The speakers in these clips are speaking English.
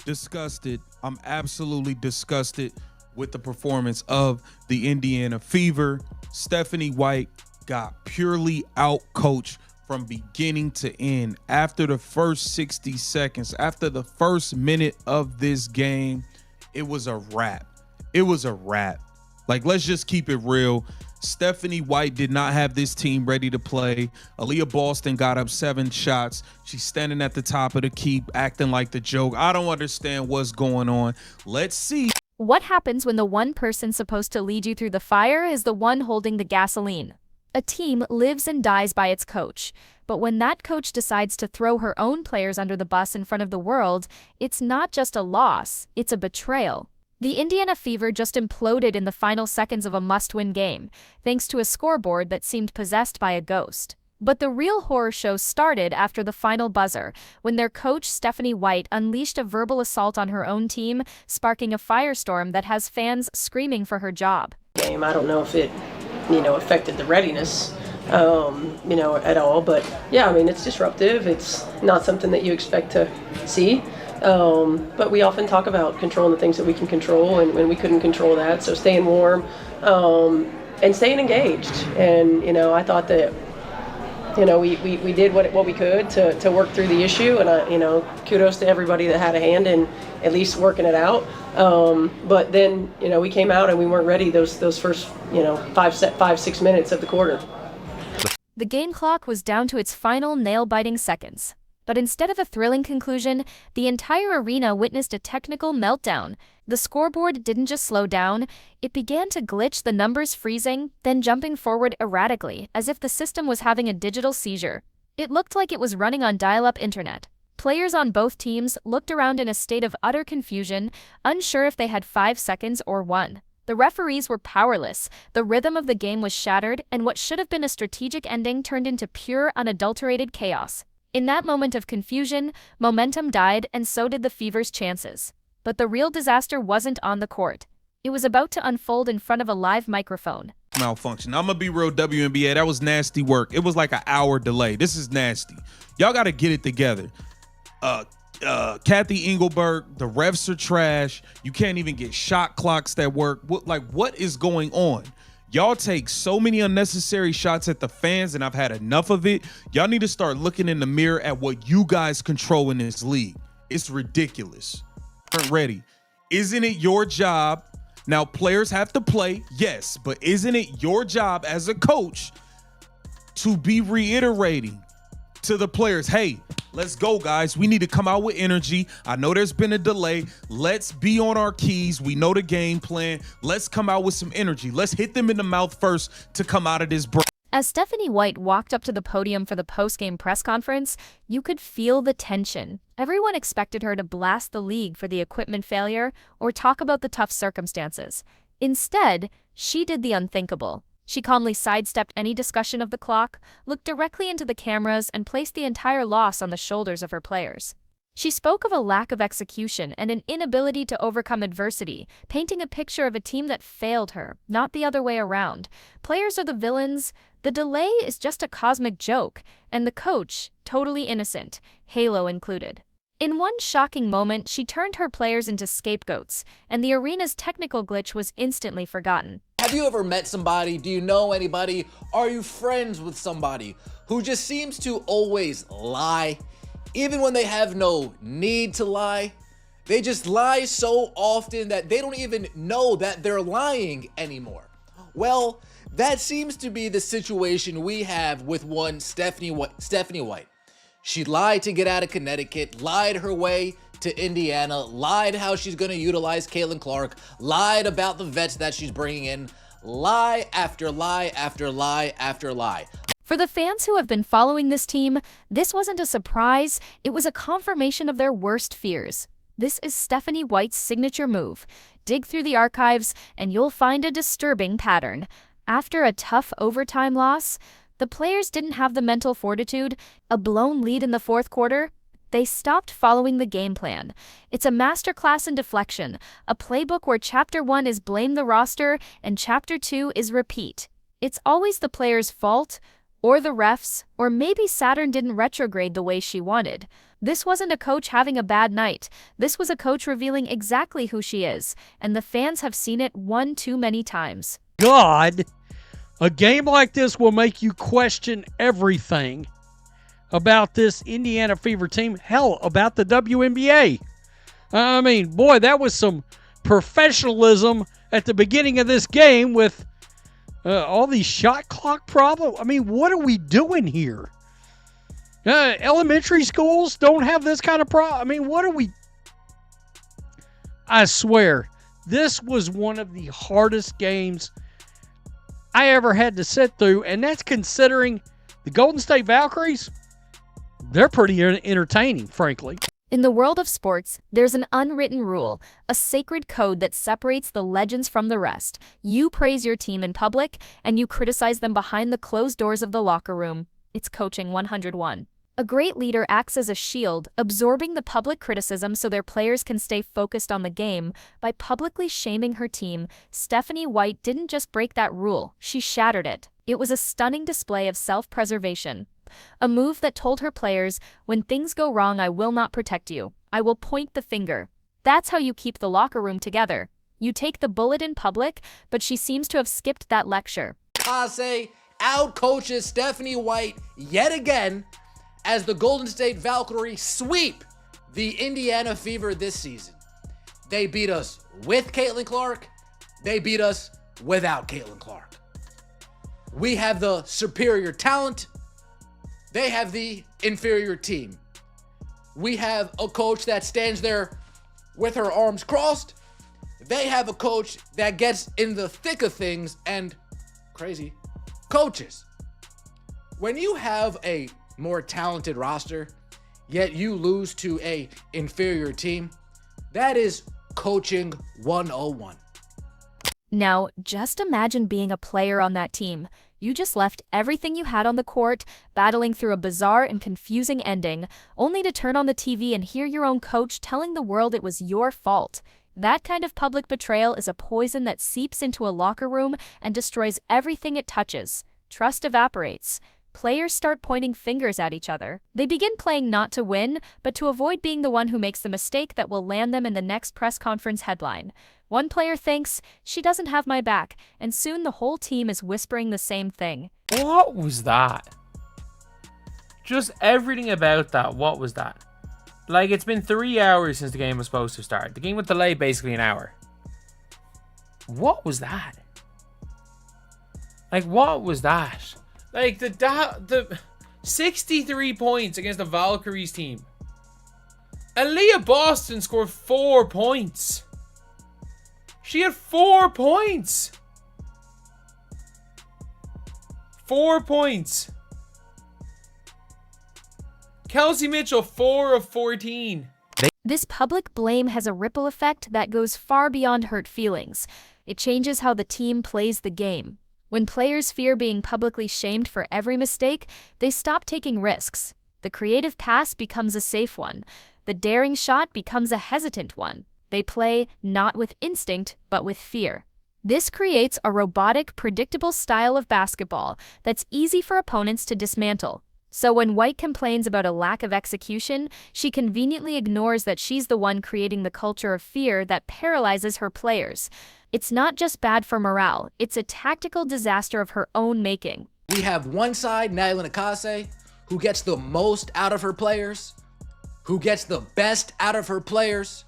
Disgusted. I'm absolutely disgusted with the performance of the Indiana Fever. Stephanie White got purely out-coached from beginning to end. After the first 60 seconds, after the first minute of this game, it was a wrap. It was a wrap. Like, let's just keep it real. Stephanie White did not have this team ready to play. Aaliyah Boston got up 7 shots. She's standing at the top of the key, acting like the joke. I don't understand what's going on. Let's see. What happens when the one person supposed to lead you through the fire is the one holding the gasoline? A team lives and dies by its coach. But when that coach decides to throw her own players under the bus in front of the world, it's not just a loss, it's a betrayal. The Indiana Fever just imploded in the final seconds of a must-win game, thanks to a scoreboard that seemed possessed by a ghost. But the real horror show started after the final buzzer, when their coach Stephanie White unleashed a verbal assault on her own team, sparking a firestorm that has fans screaming for her job. I don't know if it, affected the readiness, at all. But yeah, it's disruptive. It's not something that you expect to see. But we often talk about controlling the things that we can control, and when we couldn't control that. So staying warm, and staying engaged. And, I thought that, we did what we could to work through the issue. And, kudos to everybody that had a hand in at least working it out. But then, we came out and we weren't ready those first, 5-6 minutes of the quarter. The game clock was down to its final nail-biting seconds. But instead of a thrilling conclusion, the entire arena witnessed a technical meltdown. The scoreboard didn't just slow down, it began to glitch, the numbers freezing, then jumping forward erratically, as if the system was having a digital seizure. It looked like it was running on dial-up internet. Players on both teams looked around in a state of utter confusion, unsure if they had 5 seconds or 1. The referees were powerless, the rhythm of the game was shattered, and what should have been a strategic ending turned into pure, unadulterated chaos. In that moment of confusion, momentum died, and so did the Fever's chances. But the real disaster wasn't on the court. It was about to unfold in front of a live microphone. Malfunction. I'm gonna be real, WNBA. That was nasty work. It was like an hour delay. This is nasty. Y'all gotta get it together. Kathy Engelberg, the refs are trash. You can't even get shot clocks that work. What is going on? Y'all take so many unnecessary shots at the fans, and I've had enough of it. Y'all need to start looking in the mirror at what you guys control in this league. It's ridiculous. Aren't ready. Isn't it your job? Now, players have to play, yes, but isn't it your job as a coach to be reiterating to the players, hey, let's go, guys. We need to come out with energy. I know there's been a delay. Let's be on our keys. We know the game plan. Let's come out with some energy. Let's hit them in the mouth first to come out of this break. As Stephanie White walked up to the podium for the post-game press conference, you could feel the tension. Everyone expected her to blast the league for the equipment failure or talk about the tough circumstances. Instead, she did the unthinkable. She calmly sidestepped any discussion of the clock, looked directly into the cameras, and placed the entire loss on the shoulders of her players. She spoke of a lack of execution and an inability to overcome adversity, painting a picture of a team that failed her, not the other way around. Players are the villains, the delay is just a cosmic joke, and the coach, totally innocent, Halo included. In one shocking moment, she turned her players into scapegoats, and the arena's technical glitch was instantly forgotten. Have you ever met somebody? Do you know anybody? Are you friends with somebody who just seems to always lie? Even when they have no need to lie, they just lie so often that they don't even know that they're lying anymore. Well, that seems to be the situation we have with one Stephanie White. She lied to get out of Connecticut, lied her way to Indiana, lied how she's going to utilize Caitlin Clark, lied about the vets that she's bringing in, lie after lie after lie after lie. For the fans who have been following this team, this wasn't a surprise, it was a confirmation of their worst fears. This is Stephanie White's signature move. Dig through the archives and you'll find a disturbing pattern. After a tough overtime loss, the players didn't have the mental fortitude, a blown lead in the fourth quarter. They stopped following the game plan. It's a masterclass in deflection, a playbook where Chapter 1 is blame the roster and Chapter 2 is repeat. It's always the player's fault, or the refs, or maybe Saturn didn't retrograde the way she wanted. This wasn't a coach having a bad night. This was a coach revealing exactly who she is, and the fans have seen it one too many times. God, a game like this will make you question everything about this Indiana Fever team. Hell, about the WNBA. I mean, boy, that was some professionalism at the beginning of this game with all these shot clock problems. I mean, what are we doing here? Elementary schools don't have this kind of problem. I mean, what are we... I swear, this was one of the hardest games I ever had to sit through, and that's considering the Golden State Valkyries, they're pretty entertaining, frankly. In the world of sports, there's an unwritten rule, a sacred code that separates the legends from the rest. You praise your team in public, and you criticize them behind the closed doors of the locker room. It's coaching 101. A great leader acts as a shield, absorbing the public criticism so their players can stay focused on the game. By publicly shaming her team, Stephanie White didn't just break that rule, she shattered it. It was a stunning display of self-preservation. A move that told her players, when things go wrong, I will not protect you. I will point the finger. That's how you keep the locker room together. You take the bullet in public, but she seems to have skipped that lecture. Kase outcoaches Stephanie White yet again as the Golden State Valkyries sweep the Indiana Fever this season. They beat us with Caitlin Clark. They beat us without Caitlin Clark. We have the superior talent. They have the inferior team. We have a coach that stands there with her arms crossed. They have a coach that gets in the thick of things and crazy coaches. When you have a more talented roster, yet you lose to a inferior team, that is coaching 101. Now, just imagine being a player on that team. You just left everything you had on the court, battling through a bizarre and confusing ending, only to turn on the TV and hear your own coach telling the world it was your fault. That kind of public betrayal is a poison that seeps into a locker room and destroys everything it touches. Trust evaporates. Players start pointing fingers at each other. They begin playing not to win, but to avoid being the one who makes the mistake that will land them in the next press conference headline. One player thinks, she doesn't have my back, and soon the whole team is whispering the same thing. What was that? Just everything about that, what was that? Like, it's been 3 hours since the game was supposed to start. The game was delayed basically an hour. What was that? Like, what was that? Like, the 63 points against the Valkyries team. Aaliyah Boston scored 4 points. She had 4 points. 4 points. Kelsey Mitchell, 4 of 14. This public blame has a ripple effect that goes far beyond hurt feelings. It changes how the team plays the game. When players fear being publicly shamed for every mistake, they stop taking risks. The creative pass becomes a safe one. The daring shot becomes a hesitant one. They play not with instinct, but with fear. This creates a robotic, predictable style of basketball that's easy for opponents to dismantle. So when White complains about a lack of execution, she conveniently ignores that she's the one creating the culture of fear that paralyzes her players. It's not just bad for morale, it's a tactical disaster of her own making. We have one side, Nyland Akase, who gets the most out of her players, who gets the best out of her players,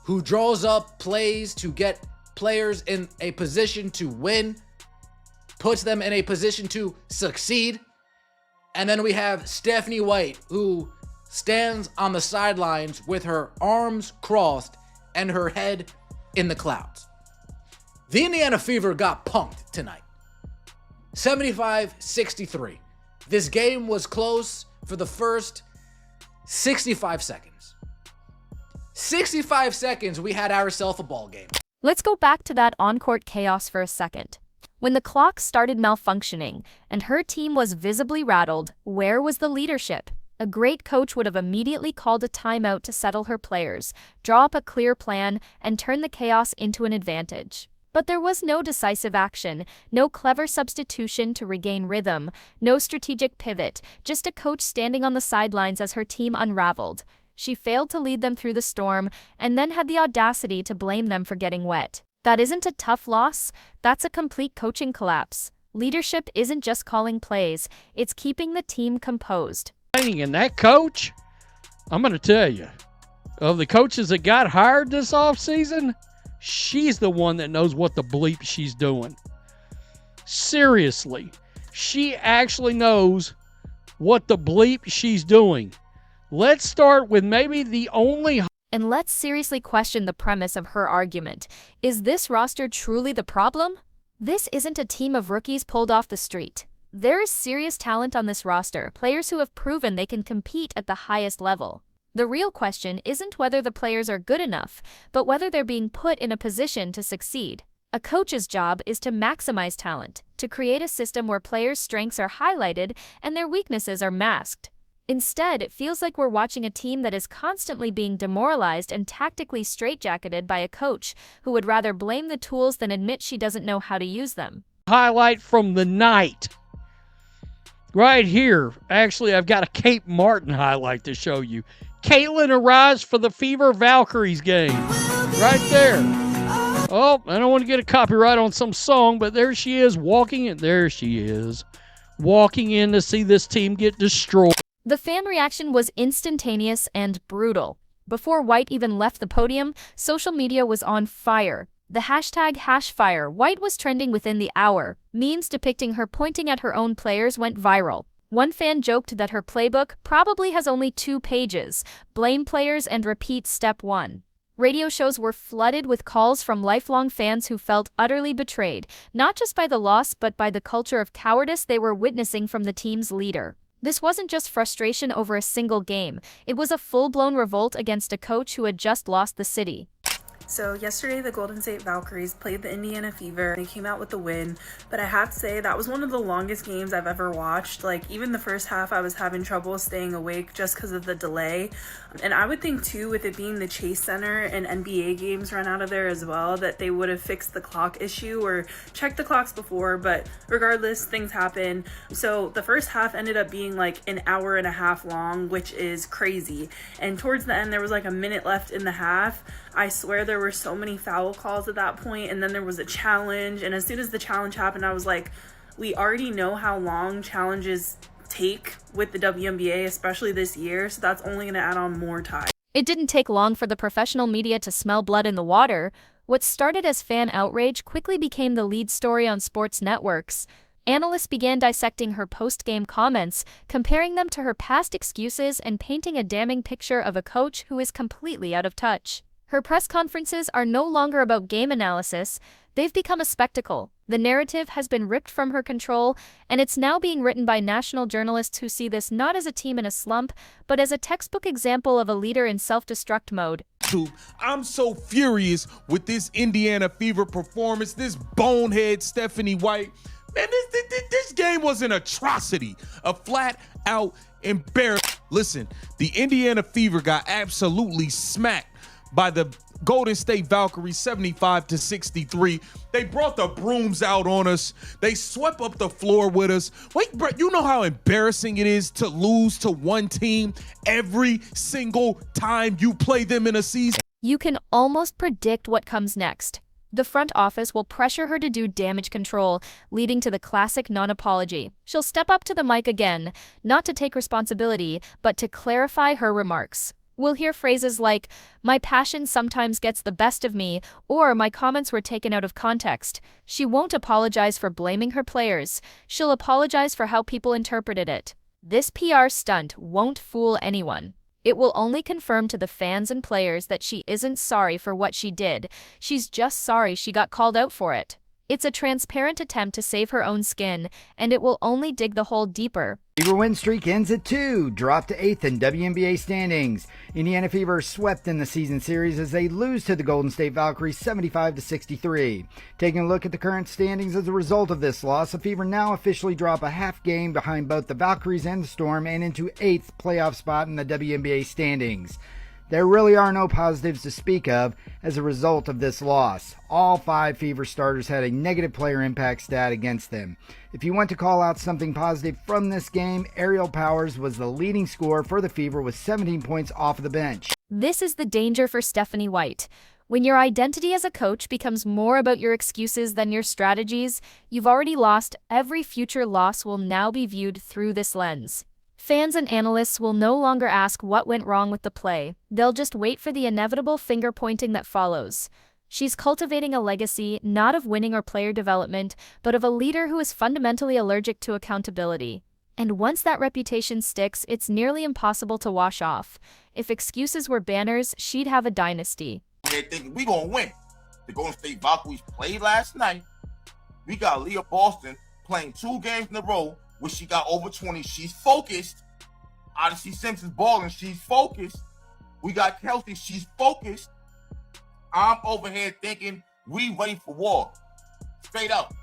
who draws up plays to get players in a position to win, puts them in a position to succeed. And then we have Stephanie White, who stands on the sidelines with her arms crossed and her head in the clouds. The Indiana Fever got punked tonight. 75-63. This game was close for the first 65 seconds. 65 seconds, we had ourselves a ball game. Let's go back to that on-court chaos for a second. When the clock started malfunctioning and her team was visibly rattled, where was the leadership? A great coach would have immediately called a timeout to settle her players, draw up a clear plan, and turn the chaos into an advantage. But there was no decisive action, no clever substitution to regain rhythm, no strategic pivot, just a coach standing on the sidelines as her team unraveled. She failed to lead them through the storm, and then had the audacity to blame them for getting wet. That isn't a tough loss, that's a complete coaching collapse. Leadership isn't just calling plays, it's keeping the team composed. And that coach, I'm going to tell you, of the coaches that got hired this offseason, she's the one that knows what the bleep she's doing. Seriously, she actually knows what the bleep she's doing. Let's start with maybe the only... And let's seriously question the premise of her argument. Is this roster truly the problem? This isn't a team of rookies pulled off the street. There is serious talent on this roster, players who have proven they can compete at the highest level. The real question isn't whether the players are good enough, but whether they're being put in a position to succeed. A coach's job is to maximize talent, to create a system where players' strengths are highlighted and their weaknesses are masked. Instead, it feels like we're watching a team that is constantly being demoralized and tactically straitjacketed by a coach who would rather blame the tools than admit she doesn't know how to use them. Highlight from the night. Right here. Actually, I've got a Cape Martin highlight to show you. Caitlin arrives for the Fever Valkyries game. Right there. Oh, I don't want to get a copyright on some song, but there she is walking in. There she is. Walking in to see this team get destroyed. The fan reaction was instantaneous and brutal. Before White even left the podium, social media was on fire. The hashtag #HashFire White was trending within the hour. Memes depicting her pointing at her own players went viral. One fan joked that her playbook probably has only 2 pages. Blame players and repeat step 1. Radio shows were flooded with calls from lifelong fans who felt utterly betrayed, not just by the loss but by the culture of cowardice they were witnessing from the team's leader. This wasn't just frustration over a single game, it was a full-blown revolt against a coach who had just lost the city. So yesterday the Golden State Valkyries played the Indiana Fever. They came out with the win, but I have to say that was one of the longest games I've ever watched. Like, even the first half I was having trouble staying awake just because of the delay. And I would think too, with it being the Chase Center and NBA games run out of there as well, that they would have fixed the clock issue or checked the clocks before, but regardless, things happen. So the first half ended up being like an hour and a half long, which is crazy. And towards the end there was like a minute left in the half. I swear there were so many foul calls at that point, and then there was a challenge, and as soon as the challenge happened, I was like, we already know how long challenges take with the WNBA, especially this year, so that's only going to add on more time. It didn't take long for the professional media to smell blood in the water. What started as fan outrage quickly became the lead story on sports networks. Analysts began dissecting her post-game comments, comparing them to her past excuses and painting a damning picture of a coach who is completely out of touch. Her press conferences are no longer about game analysis, they've become a spectacle. The narrative has been ripped from her control, and it's now being written by national journalists who see this not as a team in a slump, but as a textbook example of a leader in self-destruct mode. I'm so furious with this Indiana Fever performance, this bonehead Stephanie White. Man, this game was an atrocity, a flat-out embarrassment. Listen, the Indiana Fever got absolutely smacked by the Golden State Valkyries 75-63. They brought the brooms out on us. They swept up the floor with us. Wait, bro, you know how embarrassing it is to lose to one team every single time you play them in a season? You can almost predict what comes next. The front office will pressure her to do damage control, leading to the classic non-apology. She'll step up to the mic again, not to take responsibility, but to clarify her remarks. We'll hear phrases like, "My passion sometimes gets the best of me," or "My comments were taken out of context." She won't apologize for blaming her players. She'll apologize for how people interpreted it. This PR stunt won't fool anyone. It will only confirm to the fans and players that she isn't sorry for what she did. She's just sorry she got called out for it. It's a transparent attempt to save her own skin, and it will only dig the hole deeper. Fever win streak ends at 2, dropped to 8th in WNBA standings. Indiana Fever swept in the season series as they lose to the Golden State Valkyries 75-63. Taking a look at the current standings as a result of this loss, the Fever now officially drop a half game behind both the Valkyries and the Storm and into 8th playoff spot in the WNBA standings. There really are no positives to speak of as a result of this loss. All 5 Fever starters had a negative player impact stat against them. If you want to call out something positive from this game, Ariel Powers was the leading scorer for the Fever with 17 points off of the bench. This is the danger for Stephanie White. When your identity as a coach becomes more about your excuses than your strategies, you've already lost. Every future loss will now be viewed through this lens. Fans and analysts will no longer ask what went wrong with the play. They'll just wait for the inevitable finger-pointing that follows. She's cultivating a legacy not of winning or player development, but of a leader who is fundamentally allergic to accountability. And once that reputation sticks, it's nearly impossible to wash off. If excuses were banners, she'd have a dynasty. They're thinking we gonna win. The Golden State Valkyries played last night. We got Leah Boston playing 2 games in a row where she got over 20. She's focused. Odyssey Simpson's balling. She's focused. We got Kelsey. She's focused. I'm over here thinking we ready for war. Straight up.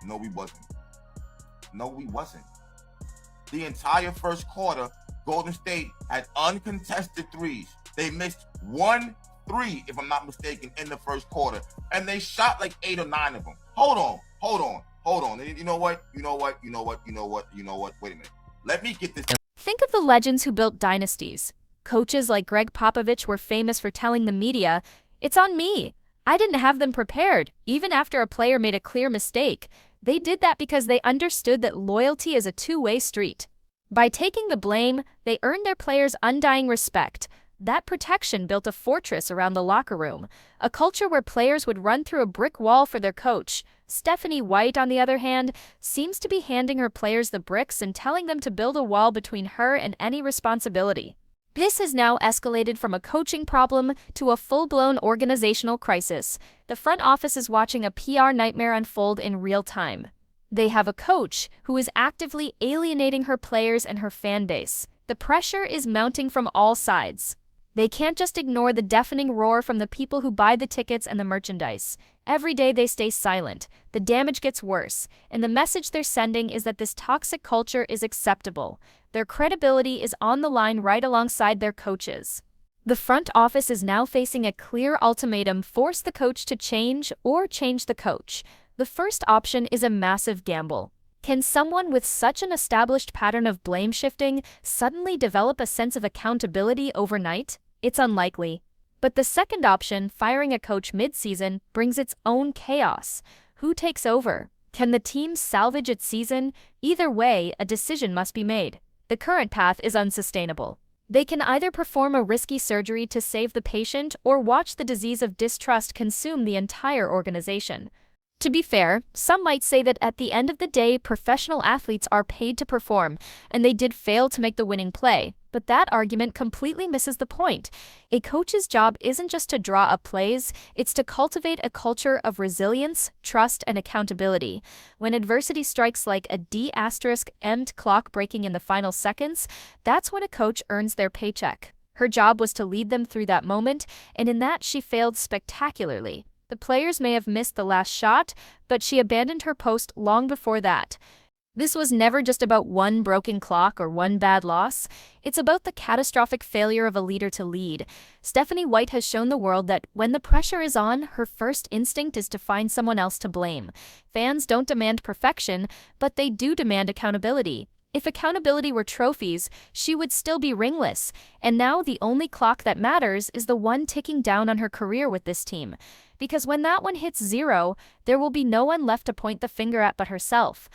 No, we wasn't. No, we wasn't. The entire first quarter, Golden State had uncontested threes. They missed 1 3, if I'm not mistaken, in the first quarter. And they shot like 8 or 9 of them. Hold on. You know what? Wait a minute. Let me get this. Think of the legends who built dynasties. Coaches like Greg Popovich were famous for telling the media, "It's on me. I didn't have them prepared," even after a player made a clear mistake. They did that because they understood that loyalty is a two-way street. By taking the blame, they earned their players' undying respect. That protection built a fortress around the locker room, a culture where players would run through a brick wall for their coach. Stephanie White, on the other hand, seems to be handing her players the bricks and telling them to build a wall between her and any responsibility. This has now escalated from a coaching problem to a full-blown organizational crisis. The front office is watching a PR nightmare unfold in real time. They have a coach who is actively alienating her players and her fan base. The pressure is mounting from all sides. They can't just ignore the deafening roar from the people who buy the tickets and the merchandise. Every day they stay silent, the damage gets worse, and the message they're sending is that this toxic culture is acceptable. Their credibility is on the line right alongside their coaches. The front office is now facing a clear ultimatum: force the coach to change or change the coach. The first option is a massive gamble. Can someone with such an established pattern of blame shifting suddenly develop a sense of accountability overnight? It's unlikely. But the second option, firing a coach mid-season, brings its own chaos. Who takes over? Can the team salvage its season? Either way, a decision must be made. The current path is unsustainable. They can either perform a risky surgery to save the patient or watch the disease of distrust consume the entire organization. To be fair, some might say that at the end of the day, professional athletes are paid to perform, and they did fail to make the winning play. But that argument completely misses the point. A coach's job isn't just to draw up plays, it's to cultivate a culture of resilience, trust, and accountability. When adversity strikes like a D***end clock breaking in the final seconds, that's when a coach earns their paycheck. Her job was to lead them through that moment, and in that she failed spectacularly. The players may have missed the last shot, but she abandoned her post long before that. This was never just about one broken clock or one bad loss. It's about the catastrophic failure of a leader to lead. Stephanie White has shown the world that when the pressure is on, her first instinct is to find someone else to blame. Fans don't demand perfection, but they do demand accountability. If accountability were trophies, she would still be ringless. And now the only clock that matters is the one ticking down on her career with this team. Because when that one hits 0, there will be no one left to point the finger at but herself.